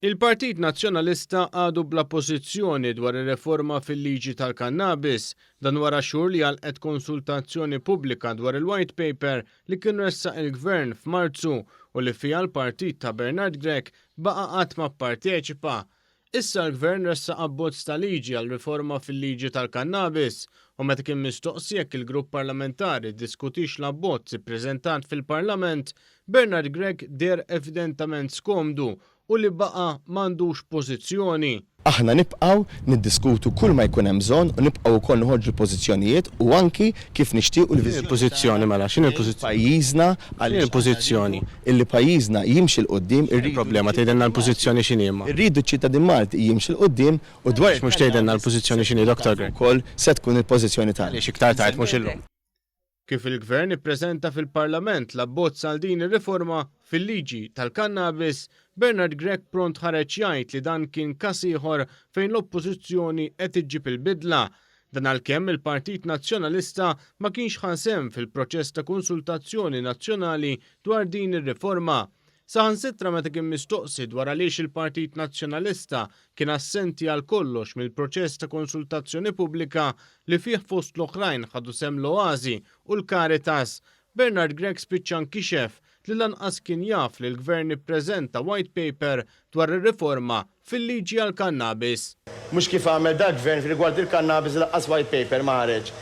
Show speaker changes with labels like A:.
A: Il-Partit Nazzjonalista għadu bla pożizzjoni dwar ir-riforma fil-liġi tal-kannabis dan wara xhur li għalqet konsultazzjoni pubblika dwar il-White Paper li kien ressaq il-Gvern f'Marzu u li fiha l-Partit ta' Bernard Grech baqa' qatt ma pparteċipa. Issa l-Gvern ressaq abbozz ta' liġi għal riforma fil-liġi tal-kannabis u meta kien mistoqsi jekk il-grupp parlamentari ddiskutix l-abbozz ippreżentat fil-Parlament, Bernard Grech der evidentament skomdu u li baqa' m'għandux pożizzjoni.
B: Aħna nibqgħu niddiskutu kull ma jkun hemm bżonn u nibqgħu wkoll noħorġu pożizzjonijiet u anki kif nixtiequ
C: il-pożizzjoni mela x'inhi l-pożizzjoni?
B: Pajjiżna
C: Għal il-pożizzjoni.
B: Illi pajjiżna jimxi l-qudiem
C: Il-problema tgħidilna l-pożizzjoni x'inhi imma.
B: Irridu ċ-ċittadin Malti jimxi l-qudiem u dwar
C: Mhux tgħidilna l-pożizzjoni x'inhi Dr. Grech.
B: ukoll se tkun il-pożizzjoni tagħna.
C: Għaliex iktar tard mhux illum.
A: Kif il-Gvern ippreżenta fil-Parlament l-abbozz għal din ir-riforma fil-liġi tal-kannabis, Bernard Grech pront ħareġ jgħid li dan kien każ ieħor fejn l-Oppożizzjoni qed iġġib il-bidla. Dan għalkemm il-Partit Nazzjonalista ma kienx ħansem fil-proċess ta' konsultazzjoni nazzjonali dwar din ir-riforma. Saħansitra meta kien mistoqsi dwar għaliex il-Partit Nazzjonalista kien assenti għal kollox mill-proċess ta' konsultazzjoni pubblika li fih fost l-oħrajn ħadu sem l-Oasi u l-Caritas, Bernard Grech spiċċa nkixef li lanqas kien jaf li l-Gvern ippreżenta White Paper dwar ir-riforma fil-liġi għall-kannabis.
B: Mhux kif għamel dak Gvern rigward il-kannabis laqqas White Paper ma ħareġ.